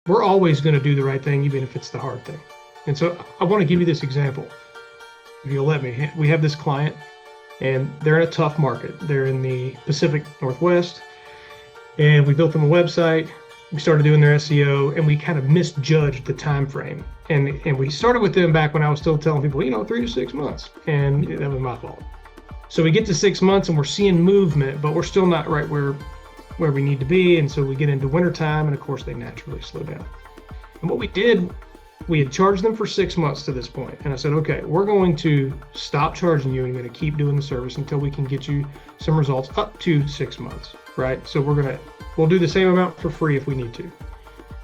we're always going to do the right thing, even if it's the hard thing. And so I want to give you this example, if you'll let me. We have this client, and they're in a tough market. They're in the Pacific Northwest, and we built them a website. We started doing their SEO, and we kind of misjudged the time frame. And we started with them back when I was still telling people, 3 to 6 months, and that was my fault. So we get to 6 months, and we're seeing movement, but we're still not right where we need to be. And so we get into wintertime, and of course they naturally slow down. And what we did, we had charged them for 6 months to this point. And I said, okay, we're going to stop charging you and you're going to keep doing the service until we can get you some results up to 6 months, right? So we'll do the same amount for free if we need to.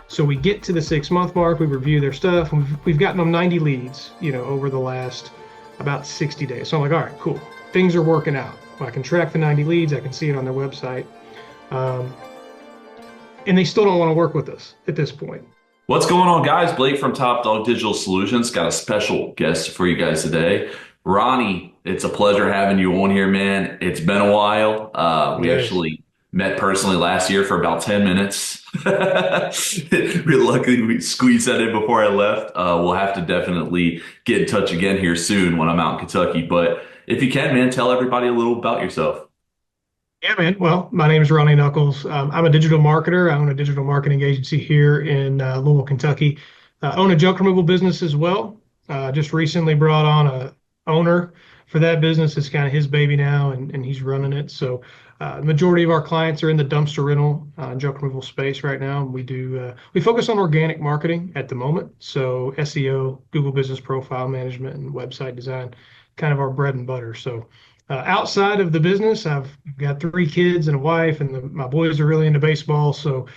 So we get to the 6 month mark, we review their stuff, and we've gotten them 90 leads, over the last about 60 days. So I'm like, all right, cool. Things are working out. I can track the 90 leads. I can see it on their website. And they still don't want to work with us at this point. What's going on, guys? Blake from Top Dog Digital Solutions. Got a special guest for you guys today. Ronnie, it's a pleasure having you on here, man. It's been a while. We actually met personally last year for about 10 minutes. We're lucky we squeezed that in before I left. We'll have to definitely get in touch again here soon when I'm out in Kentucky. But if you can, man, tell everybody a little about yourself. Yeah, man. Well, my name is Ronnie Knuckles. I'm a digital marketer. I own a digital marketing agency here in Louisville, Kentucky. I own a junk removal business as well. Just recently brought on a owner for that business. It's kind of his baby now, and he's running it. So the majority of our clients are in the dumpster rental junk removal space right now. We focus on organic marketing at the moment. So SEO, Google Business Profile Management, and website design, kind of our bread and butter. So outside of the business, I've got 3 kids and a wife, and my boys are really into baseball, so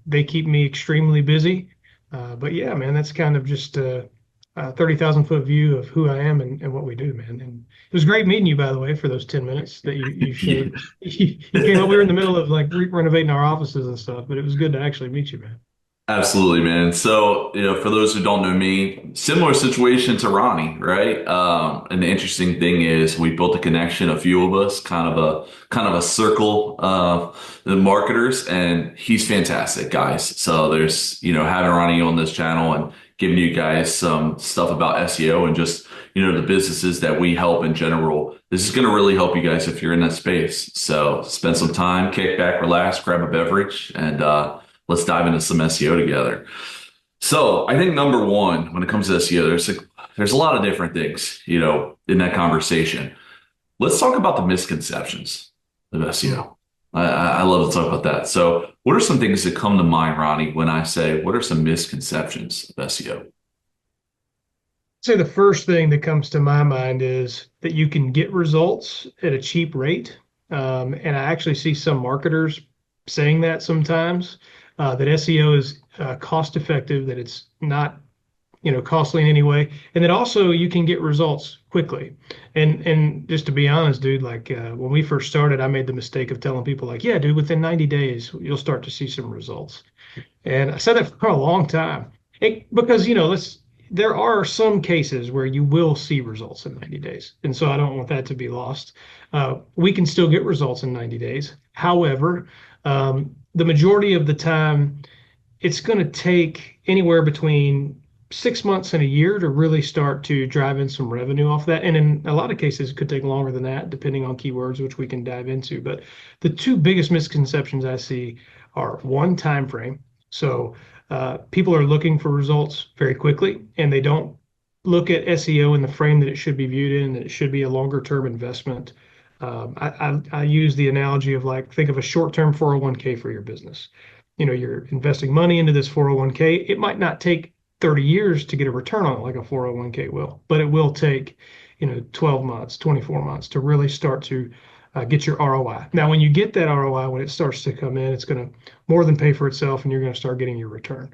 they keep me extremely busy. But yeah, man, that's kind of just a 30,000-foot view of who I am and what we do, man. And it was great meeting you, by the way, for those 10 minutes that you showed. You came up, we were in the middle of like renovating our offices and stuff, but it was good to actually meet you, man. Absolutely, man. So, for those who don't know me, similar situation to Ronnie, right? And the interesting thing is we built a connection, a few of us, kind of a circle of the marketers, and he's fantastic, guys. So there's, having Ronnie on this channel and giving you guys some stuff about SEO and just, the businesses that we help in general. This is going to really help you guys if you're in that space. So spend some time, kick back, relax, grab a beverage, and, let's dive into some SEO together. So I think number one, when it comes to SEO, there's a lot of different things, in that conversation. Let's talk about the misconceptions of SEO. I love to talk about that. So what are some things that come to mind, Ronnie, when I say, what are some misconceptions of SEO? I'd say the first thing that comes to my mind is that you can get results at a cheap rate. And I actually see some marketers saying that sometimes. That SEO is cost effective, that it's not costly in any way, and that also you can get results quickly. And just to be honest, dude, like when we first started, I made the mistake of telling people like, yeah, dude, within 90 days you'll start to see some results. And I said that for a long time because there are some cases where you will see results in 90 days, and so I don't want that to be lost. We can still get results in 90 days. However, the majority of the time, it's going to take anywhere between 6 months and a year to really start to drive in some revenue off that. And in a lot of cases, it could take longer than that, depending on keywords, which we can dive into. But the two biggest misconceptions I see are one, time frame. So people are looking for results very quickly, and they don't look at SEO in the frame that it should be viewed in, that it should be a longer term investment. I use the analogy of think of a short-term 401k for your business. You're investing money into this 401k. It might not take 30 years to get a return on it like a 401k will, but it will take, 12 months, 24 months to really start to get your ROI. Now, when you get that ROI, when it starts to come in, it's going to more than pay for itself, and you're going to start getting your return.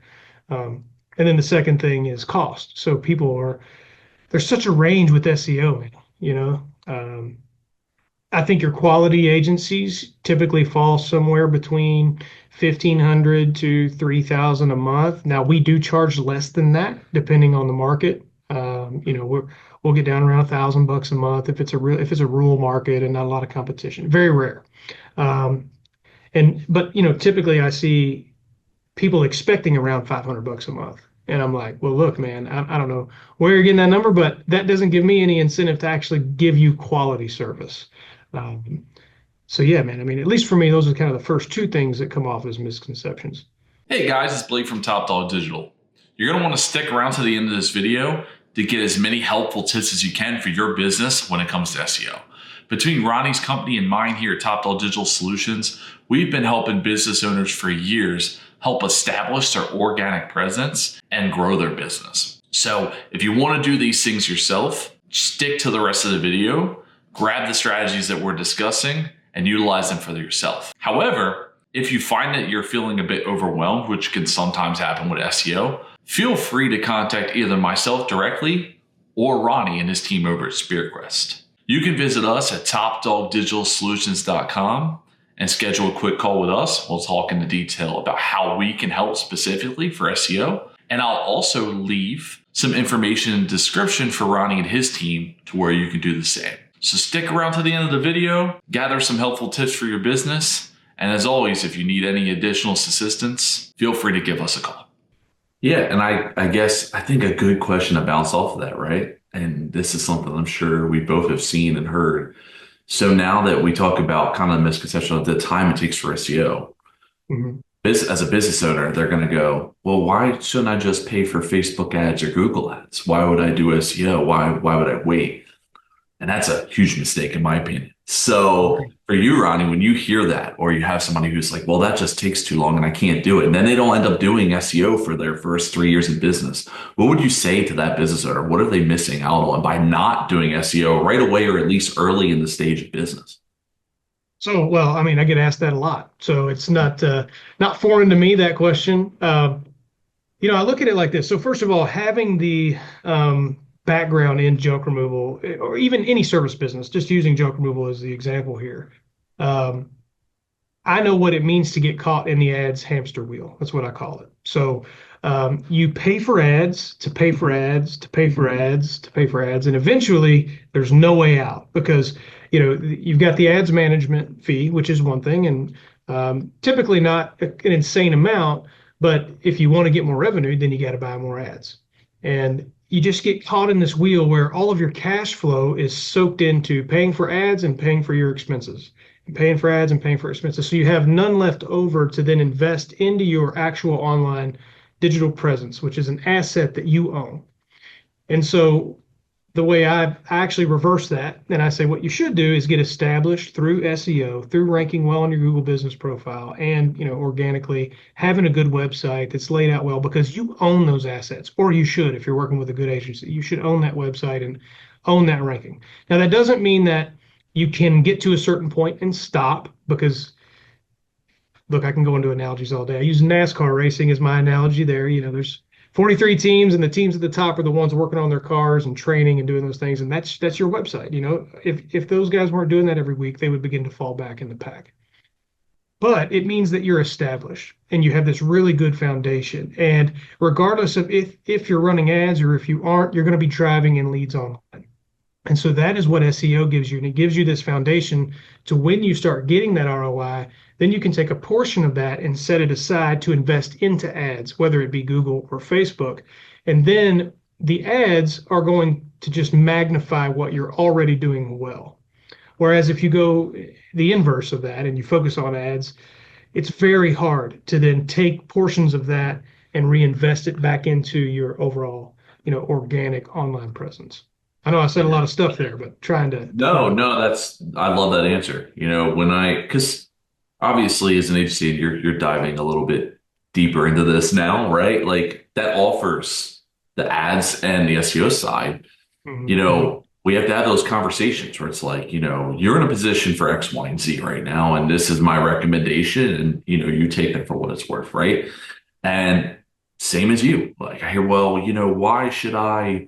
And then the second thing is cost. So there's such a range with SEO, I think your quality agencies typically fall somewhere between 1,500 to 3,000 a month. Now we do charge less than that depending on the market. We'll get down around $1,000 a month if it's a rural market and not a lot of competition. Very rare. But typically I see people expecting around 500 bucks a month. And I'm like, well, look, man, I don't know where you're getting that number, but that doesn't give me any incentive to actually give you quality service. Um, so yeah, man, I mean, at least for me, those are kind of the first two things that come off as misconceptions. Hey guys, it's Blake from Top Dog Digital. You're going to want to stick around to the end of this video to get as many helpful tips as you can for your business when it comes to SEO. Between Ronnie's company and mine here at Top Dog Digital Solutions, we've been helping business owners for years help establish their organic presence and grow their business. So if you want to do these things yourself, stick to the rest of the video, grab the strategies that we're discussing, and utilize them for yourself. However, if you find that you're feeling a bit overwhelmed, which can sometimes happen with SEO, feel free to contact either myself directly or Ronnie and his team over at Spear Crest. You can visit us at topdogdigitalsolutions.com and schedule a quick call with us. We'll talk into detail about how we can help specifically for SEO. And I'll also leave some information in the description for Ronnie and his team to where you can do the same. So stick around to the end of the video, gather some helpful tips for your business. And as always, if you need any additional assistance, feel free to give us a call. Yeah, and I guess I think a good question to bounce off of that, right? And this is something I'm sure we both have seen and heard. So now that we talk about kind of the misconception of the time it takes for SEO, Mhm. as a business owner, they're going to go, well, why shouldn't I just pay for Facebook ads or Google ads? Why would I do SEO? Why would I wait? And that's a huge mistake, in my opinion. So for you, Ronnie, when you hear that, or you have somebody who's like, well, that just takes too long and I can't do it, and then they don't end up doing SEO for their first 3 years in business, what would you say to that business owner? What are they missing out on by not doing SEO right away, or at least early in the stage of business? So, well, I mean, I get asked that a lot. So it's not foreign to me, that question. I look at it like this. So first of all, having the background in junk removal, or even any service business, just using junk removal as the example here, um, I know what it means to get caught in the ads hamster wheel. That's what I call it. So you pay for ads to pay for ads to pay for ads to pay for ads, and eventually there's no way out because you've got the ads management fee, which is one thing, and typically not an insane amount. But if you want to get more revenue, then you got to buy more ads, and you just get caught in this wheel where all of your cash flow is soaked into paying for ads and paying for your expenses paying for ads and paying for expenses. So you have none left over to then invest into your actual online digital presence, which is an asset that you own. And so the way I actually reverse that, and I say what you should do is get established through SEO, through ranking well on your Google business profile, and organically having a good website that's laid out well because you own those assets, or you should if you're working with a good agency. You should own that website and own that ranking. Now that doesn't mean that you can get to a certain point and stop because look, I can go into analogies all day. I use NASCAR racing as my analogy there. There's 43 teams, and the teams at the top are the ones working on their cars and training and doing those things. And that's your website. If those guys weren't doing that every week, they would begin to fall back in the pack. But it means that you're established and you have this really good foundation. And regardless of if you're running ads or if you aren't, you're going to be driving in leads online. And so that is what SEO gives you. And it gives you this foundation to when you start getting that ROI, then you can take a portion of that and set it aside to invest into ads, whether it be Google or Facebook. And then the ads are going to just magnify what you're already doing well. Whereas if you go the inverse of that and you focus on ads, it's very hard to then take portions of that and reinvest it back into your overall, organic online presence. I know I said a lot of stuff there, but trying to No, follow. no, I love that answer. Because obviously as an agency, you're diving a little bit deeper into this now, right? Like that offers the ads and the SEO side. Mhm, mhm. We have to have those conversations where it's like, you're in a position for X, Y, and Z right now, and this is my recommendation, and you take it for what it's worth, right? And same as you. Like I hear, well, why should I?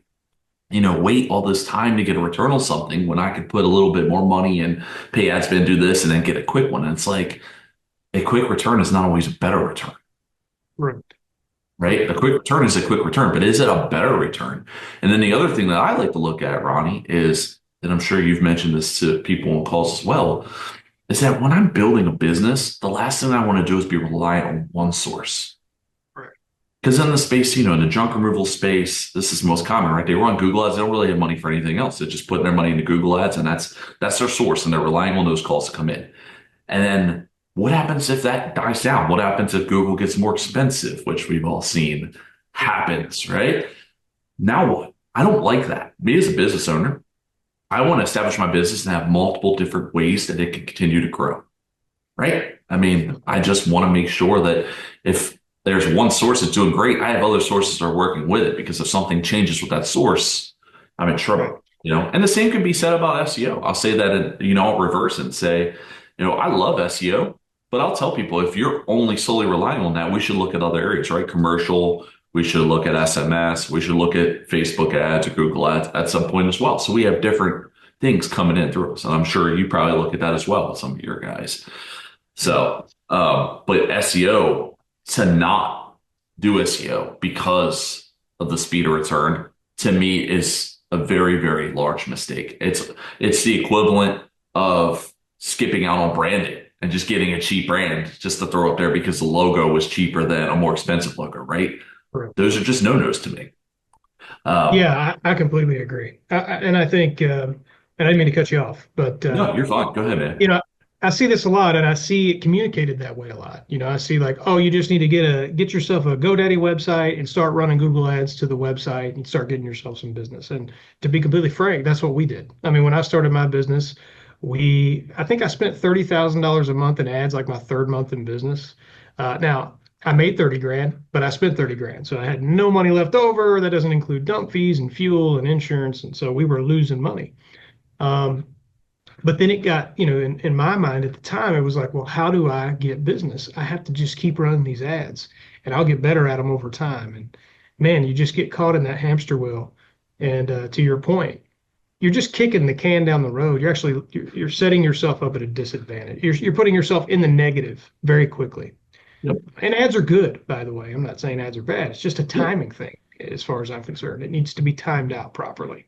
Wait all this time to get a return on something when I could put a little bit more money and pay ad spend, do this, and then get a quick one. And it's like a quick return is not always a better return, Right. right? A quick return is a quick return, but is it a better return? And then the other thing that I like to look at, Ronnie, is, and I'm sure you've mentioned this to people on calls as well, is that when I'm building a business, the last thing I want to do is be reliant on one source. Because in the space, in the junk removal space, this is most common, right? They run Google ads. They don't really have money for anything else. They're just putting their money into Google ads, and that's their source, and they're relying on those calls to come in. And then what happens if that dies down? What happens if Google gets more expensive, which we've all seen happens, right? Now what? I don't like that. Me as a business owner, I want to establish my business and have multiple different ways that it can continue to grow, right? I mean, I just want to make sure that if there's one source that's doing great, I have other sources that are working with it because if something changes with that source, I'm in Right. trouble. And the same can be said about SEO. I'll say that, I'll reverse and say, I love SEO, but I'll tell people if you're only solely relying on that, we should look at other areas, right? Commercial, we should look at SMS, we should look at Facebook ads or Google ads at some point as well. So we have different things coming in through us. And I'm sure you probably look at that as well with some of your guys. Mhm. So, but SEO to not do SEO because of the speed of return to me is a very, very large mistake. It's the equivalent of skipping out on branding and just getting a cheap brand just to throw up there because the logo was cheaper than a more expensive logo, right? True. Those are just no-nos to me. Um, Yeah, I completely agree. And I think, and I didn't mean to cut you off, but no, you're fine. Go ahead, man. you know, I see this a lot, and I see it communicated that way a lot. I see like, oh, you just need to get yourself a GoDaddy website and start running Google ads to the website and start getting yourself some business. And to be completely frank, that's what we did. I mean, when I started my business, I think I spent $30,000 a month in ads, like my third month in business. Now I made 30 grand, but I spent 30 grand, so I had no money left over. That doesn't include dump fees and fuel and insurance, and so we were losing money. Um, but then it got, in my mind at the time, it was like, well, how do I get business? I have to just keep running these ads and I'll get better at them over time. And man, you just get caught in that hamster wheel. And to your point, you're just kicking the can down the road. You're setting yourself up at a disadvantage. You're putting yourself in the negative very quickly. Yep. And ads are good, by the way. I'm not saying ads are bad. It's just a Yep. timing thing, as far as I'm concerned. It needs to be timed out properly.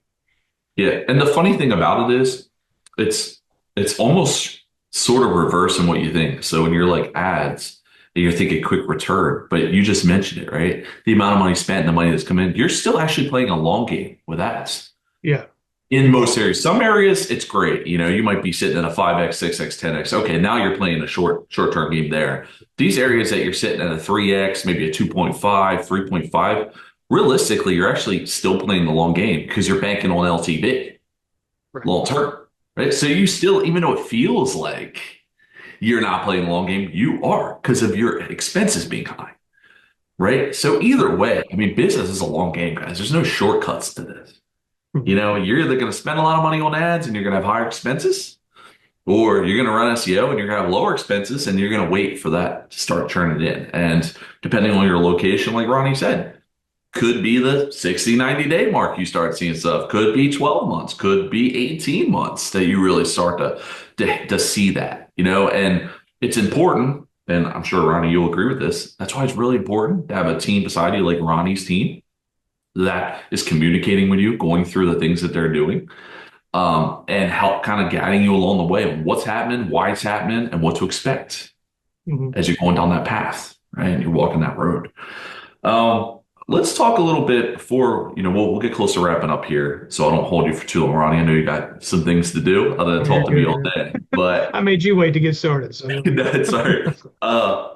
Yeah, and the funny thing about it is, it's it's almost sort of reverse in what you think. So when you're like ads, and you're thinking quick return, but you just mentioned it, right? The amount of money spent and the money that's come in, you're still actually playing a long game with ads Yeah. in most areas. Some areas, it's great. You might be sitting at a 5x, 6x, 10x. Okay, now you're playing a short-term game there. These areas that you're sitting at a 3x, maybe a 2.5, 3.5, realistically, you're actually still playing the long game because you're banking on LTV, Right. long term, right? So you still, even though it feels like you're not playing the long game, you are because of your expenses being high, right? So either Right. way, I mean, business is a long game, guys. There's no shortcuts to this. Mhm. You're either going to spend a lot of money on ads and you're going to have higher expenses, or you're going to run SEO and you're going to have lower expenses and you're going to wait for that to start churning in. And depending on your location, like Ronnie said, could be the 60, 90-day mark you start seeing stuff. Could be 12 months, could be 18 months that you really start to see that. And it's important, and I'm sure Ronnie, you'll agree with this. That's why it's really important to have a team beside you like Ronnie's team that is communicating with you, going through the things that they're doing, and help kind of guiding you along the way of what's happening, why it's happening, and what to expect Mhm. as you're going down that path, right? And you're walking that road. Um, let's talk a little bit before, we'll get close to wrapping up here, so I don't hold you for too long, Ronnie. I know you got some things to do other than Oh, you're talk to me good. all You're day, good. but I made you wait to get started, so no big deal. no, sorry.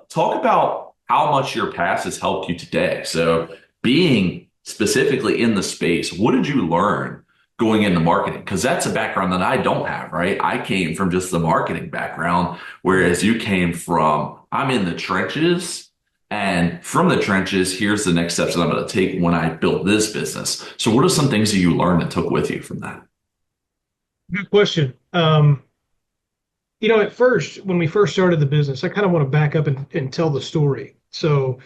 Talk about how much your past has helped you today. So, being specifically in the space, what did you learn going into marketing? Because that's a background that I don't have, right? I came from just the marketing background, Mhm. whereas you came from, I'm in the trenches. And from the trenches, here's the next steps that I'm going to take when I build this business. So, what are some things that you learned and took with you from that? Good question. At first, when we first started the business, I kind of want to back up and tell the story. So,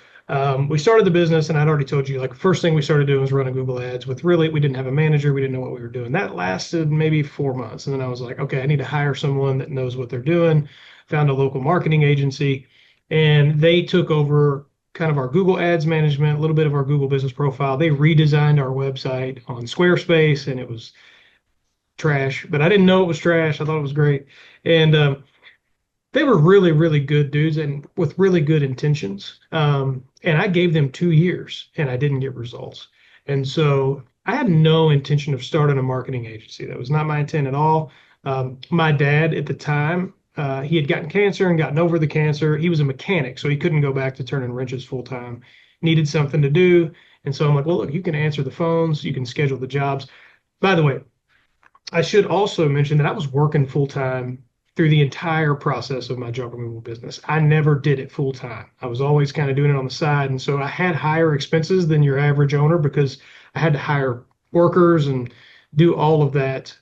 we started the business, and I'd already told you, like, first thing we started doing was running Google Ads with really, we didn't have a manager. We didn't know what we were doing. That lasted maybe 4 months. And then I was like, okay, I need to hire someone that knows what they're doing. Found a local marketing agency, and they took over kind of our Google Ads management, a little bit of our Google business profile. They redesigned our website on Squarespace, and it was trash, but I didn't know it was trash. I thought it was great. And They were really, really good dudes and with really good intentions. And I gave them 2 years and I didn't get results. And so I had no intention of starting a marketing agency. That was not my intent at all. My dad at the time, he had gotten cancer and gotten over the cancer. He was a mechanic, so he couldn't go back to turning wrenches full time. Needed something to do. And so I'm like, well, look, you can answer the phones, you can schedule the jobs. By the way, I should also mention that I was working full time through the entire process of my junk removal business. I never did it full time. I was always kind of doing it on the side. And so I had higher expenses than your average owner because I had to hire workers and do all of that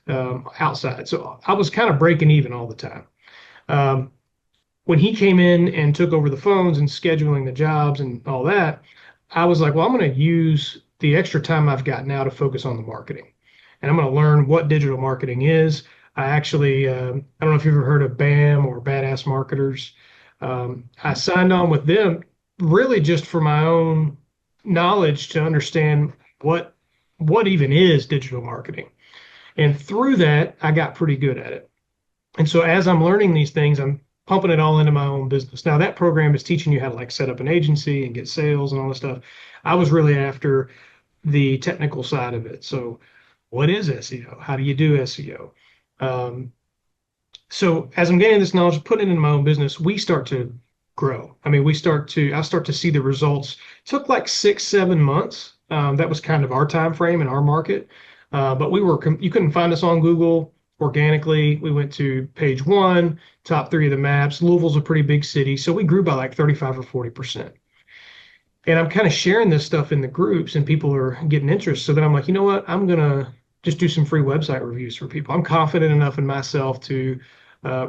outside. So I was kind of breaking even all the time. Um, when he came in and took over the phones and scheduling the jobs and all that, I was like, well, I'm going to use the extra time I've got now to focus on the marketing. And I'm going to learn what digital marketing is. I actually, I don't know if you've ever heard of BAM or Badass Marketers. I signed on with them really just for my own knowledge to understand what even is digital marketing. And through that, I got pretty good at it. And so as I'm learning these things, I'm pumping it all into my own business. Now that program is teaching you how to like set up an agency and get sales and all this stuff. I was really after the technical side of it. So what is SEO? How do you do SEO? Um, so as I'm gaining this knowledge, putting it into my own business, we start to grow. I mean, I start to see the results. It took like 6, 7 months. That was kind of our time frame in our market. But you couldn't find us on Google organically. We went to page one, top three of the maps. Louisville's a pretty big city, so we grew by like 35 or 40%. And I'm kind of sharing this stuff in the groups and people are getting interest. So then I'm like, you know what? I'm gonna just do some free website reviews for people. I'm confident enough in myself to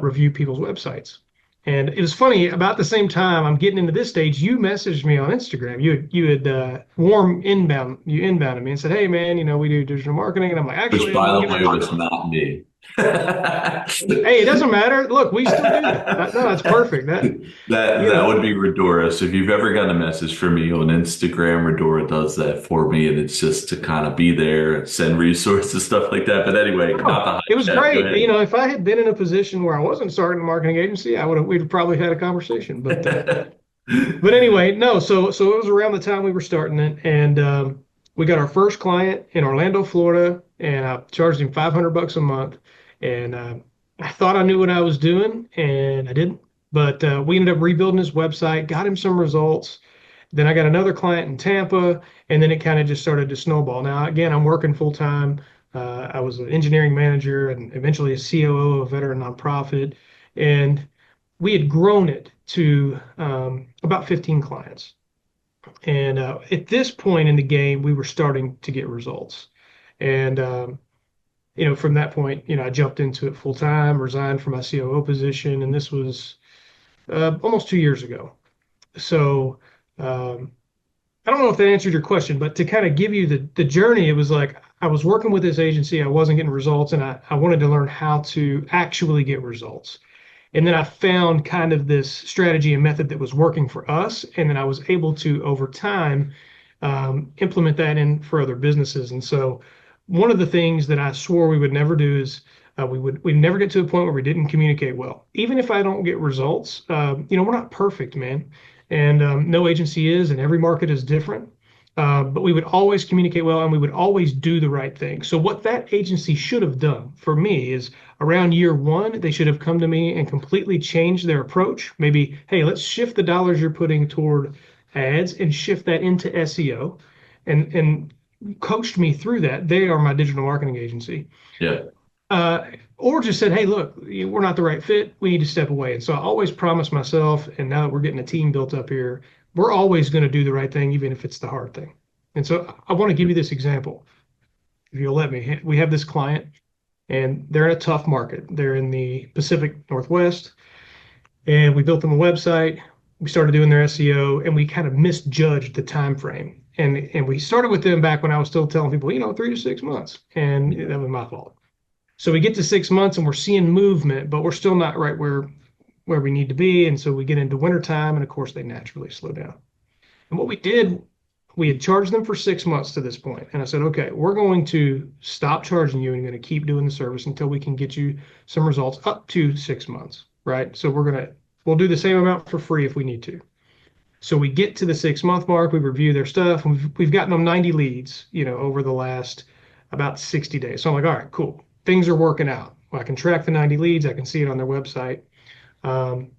review people's websites. And it was funny, about the same time I'm getting into this stage, you messaged me on Instagram. You had you inbounded me and said, hey man, we do digital marketing. And I'm like, Which, actually, I'm by the getting way, ready. was not me. Hey, it doesn't matter. Look, we still do that. No, that's perfect. That You that know, would be Redora. So if you've ever gotten a message from me on Instagram, Redora does that for me, and it's just to kind of be there, send resources, stuff like that. But anyway, not No, the hype it was chat. Go great. ahead. If I had been in a position where I wasn't starting a marketing agency, we'd have probably had a conversation. But anyway, no. So it was around the time we were starting it, and we got our first client in Orlando, Florida, and I charged him $500 a month, and I thought I knew what I was doing, and I didn't. But we ended up rebuilding his website, got him some results. Then I got another client in Tampa, and then it kind of just started to snowball. Now, again, I'm working full time. I was an engineering manager and eventually a COO of a veteran nonprofit. And we had grown it to about 15 clients. And at this point in the game, we were starting to get results. And, from that point, I jumped into it full time, resigned from my COO position, and this was almost 2 years ago. So, um, I don't know if that answered your question, but to kind of give you the journey, it was like I was working with this agency, I wasn't getting results, and I wanted to learn how to actually get results. And then I found kind of this strategy and method that was working for us. And then I was able to, over time, implement that in for other businesses. And so one of the things that I swore we would never do is we'd never get to a point where we didn't communicate well. Even if I don't get results, we're not perfect, man. And no agency is, and every market is different. But we would always communicate well and we would always do the right thing. So, what that agency should have done for me is around year one, they should have come to me and completely changed their approach. Maybe, hey, let's shift the dollars you're putting toward ads and shift that into SEO and coached me through that. They are my digital marketing agency. Yeah. Or just said, hey, look, we're not the right fit. We need to step away. And so I always promise myself, and now that we're getting a team built up here, we're always going to do the right thing, even if it's the hard thing. And so I want to give you this example, if you'll let me. We have this client, and they're in a tough market. They're in the Pacific Northwest, and we built them a website. We started doing their SEO, and we kind of misjudged the time frame. And we started with them back when I was still telling people, 3 to 6 months, and that was my fault. So we get to 6 months and we're seeing movement, but we're still not right where we need to be. And so we get into wintertime, and of course they naturally slow down. And what we did, we had charged them for 6 months to this point. And I said, okay, we're going to stop charging you and going to keep doing the service until we can get you some results up to 6 months. right? So we'll do the same amount for free if we need to. So we get to the 6 month mark, we review their stuff, and we've gotten them 90 leads, over the last about 60 days. So I'm like, all right, cool. Things are working out. I can track the 90 leads, I can see it on their website. Um,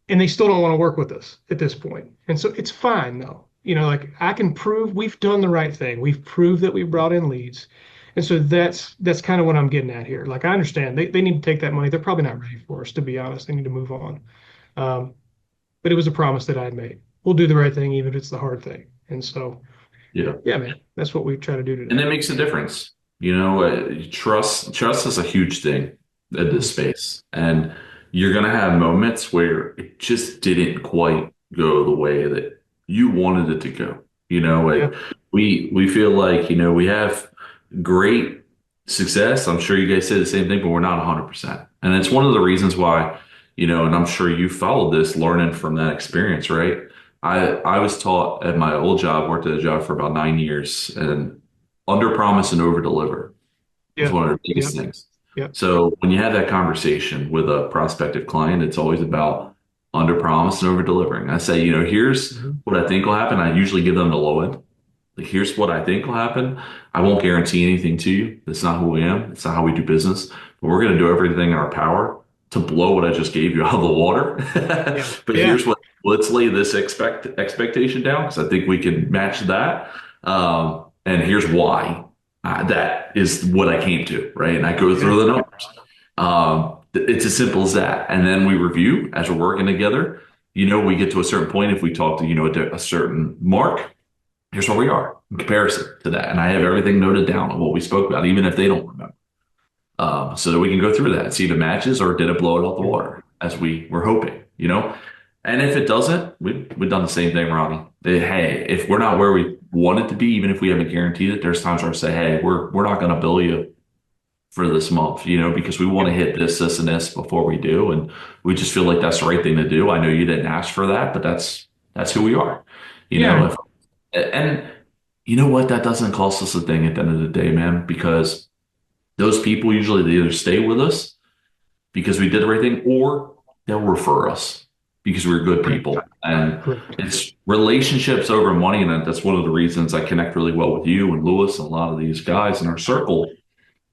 and they still don't want to work with us at this point. And so it's fine though. Like I can prove we've done the right thing. We've proved that we've brought in leads. And so that's kind of what I'm getting at here. Like I understand they need to take that money. They're probably not ready for us, to be honest. They need to move on. Um, but it was a promise that I had made. We'll do the right thing, even if it's the hard thing. And so, Yeah. yeah, man, that's what we try to do And today. it makes a difference. Trust is a huge thing in this Mhm. space. And you're going to have moments where it just didn't quite go the way that you wanted it to go. Yeah, We feel like, we have great success. I'm sure you guys say the same thing, but we're not 100%. And it's one of the reasons why, and I'm sure you followed this learning from that experience, right? I was taught at my old job, worked at a job for about 9 years, and under promise and over deliver was yeah, one of the yeah, biggest things. yeah. So when you have that conversation with a prospective client, it's always about under promise and over delivering. I say, here's Mhm. what I think will happen. I usually give them the low end. Like, here's what I think will happen. I won't guarantee anything to you. That's not who I am. It's not how we do business. But we're going to do everything in our power to blow what I just gave you out of the water. Yeah, But yeah, here's what let's lay this expectation down because I think we can match that. And here's why. That is what I came to, right? And I go yeah, through the numbers. It's as simple as that. And then we review as we're working together. We get to a certain point if we talk to, a certain mark, here's where we are in comparison to that. And I have everything noted down on what we spoke about, even if they don't remember, so that we can go through that and see if it matches or did it blow it out the yeah, water as we were hoping. And if it doesn't, we've done the same thing, Ronnie. Hey, if we're not where we want it to be, even if we haven't guaranteed it, there's times where I say, hey, we're not going to bill you for this month, because we want yeah, to hit this, and this before we do, and we just feel like that's the right thing to do. I know you didn't ask for that, but that's who we are. You know, yeah. if and you know what? That doesn't cost us a thing at the end of the day, man, because those people usually they either stay with us because we did the right thing or they'll refer us because we're good Correct, people. And correct. it's relationships over money. And that's one of the reasons I connect really well with you and Lewis and a lot of these guys in our circle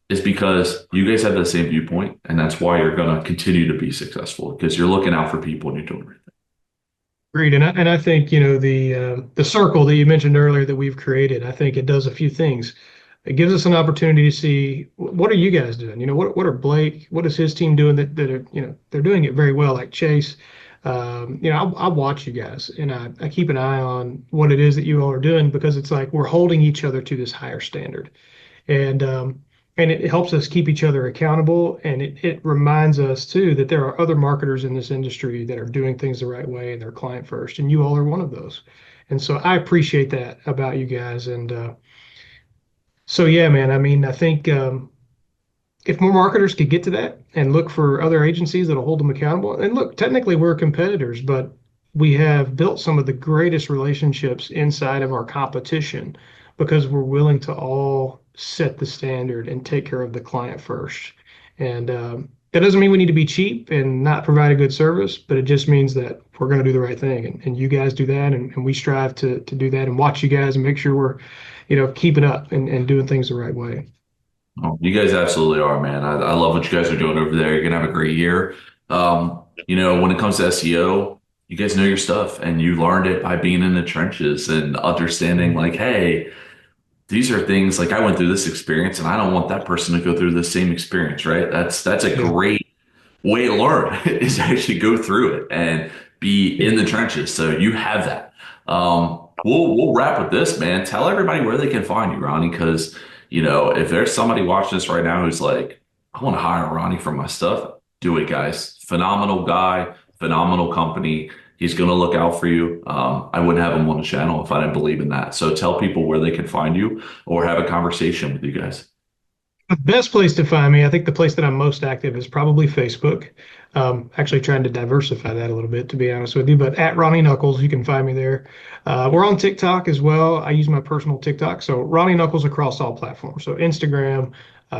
is because you guys have the same viewpoint. And that's why you're going to continue to be successful because you're looking out for people and you're doing everything. Agreed. And I think, the circle that you mentioned earlier that we've created, I think it does a few things. It gives us an opportunity to see what are you guys doing? What are Blake, what is his team doing that are, they're doing it very well, like Chase. I watch you guys and I keep an eye on what it is that you all are doing because it's like we're holding each other to this higher standard. And it helps us keep each other accountable. And it reminds us too that there are other marketers in this industry that are doing things the right way and they're client first. And you all are one of those. And so I appreciate that about you guys. And so, yeah, man, I mean, I think if more marketers could get to that and look for other agencies that'll hold them accountable. And look, technically we're competitors, but we have built some of the greatest relationships inside of our competition because we're willing to all set the standard and take care of the client first. And that doesn't mean we need to be cheap and not provide a good service, but it just means that we're going to do the right thing. And you guys do that, and we strive to do that and watch you guys and make sure we're, keeping up and doing things the right way. Oh, you guys absolutely are, man. I love what you guys are doing over there. You're gonna have a great year. When it comes to SEO, you guys know your stuff and you learned it by being in the trenches and understanding Mhm. like, hey, these are things like I went through this experience and I don't want that person to go through the same experience, right? That's a Yeah, great way to learn is actually go through it and be yeah. in the trenches. So you have that. We'll wrap with this, man. Tell everybody where they can find you, Ronnie, because if there's somebody watching this right now who's like, I want to hire Ronnie for my stuff, do it, guys. Phenomenal guy, phenomenal company. He's going to look out for you. I wouldn't have him on the channel if I didn't believe in that. So tell people where they can find you or have a conversation with you guys. The best place to find me, I think the place that I'm most active is probably Facebook. Actually trying to diversify that a little bit, to be honest with you. But at Ronnie Knuckles, you can find me there. We're on TikTok as well. I use my personal TikTok. So Ronnie Knuckles across all platforms. So Instagram,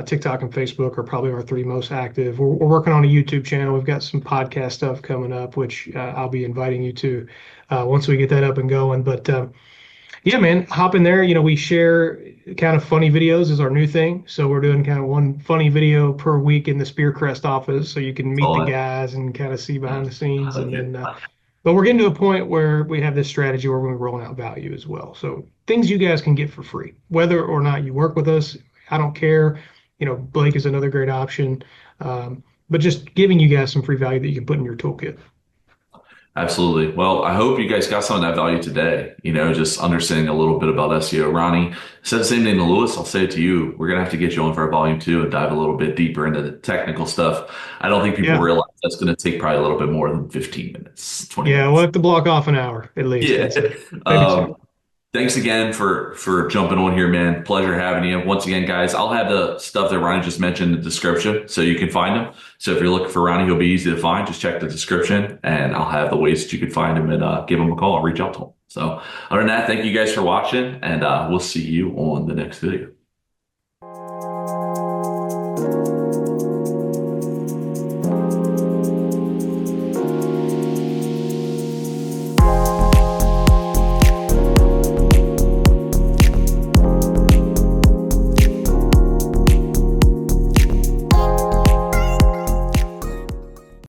TikTok, and Facebook are probably our three most active. We're working on a YouTube channel. We've got some podcast stuff coming up, which I'll be inviting you to once we get that up and going. But yeah, man, hop in there. We share kind of funny videos is our new thing. So we're doing kind of one funny video per week in the Spear Crest office, so you can meet the So guys and kind of see behind the I scenes. like And then, it. but we're getting to a point where we have this strategy where we're rolling out value as well. So things you guys can get for free, whether or not you work with us. I don't care. Blake is another great option. But just giving you guys some free value that you can put in your toolkit. Absolutely. Well, I hope you guys got some of that value today. Just understanding a little bit about SEO. Ronnie said the same thing to Lewis. I'll say it to you. We're gonna have to get you on for a volume two and dive a little bit deeper into the technical stuff. I don't think people Yeah. realize that's gonna take probably a little bit more than 15 minutes, 20 Yeah. We'll minutes. have to block off an hour at least, Yeah. I'd say. Maybe two. Um, Thanks again for jumping on here, man. Pleasure having you. Once again, guys, I'll have the stuff that Ronnie just mentioned in the description so you can find him. So if you're looking for Ronnie, he'll be easy to find. Just check the description and I'll have the ways that you can find him and give him a call or reach out to him. So other than that, thank you guys for watching and we'll see you on the next video.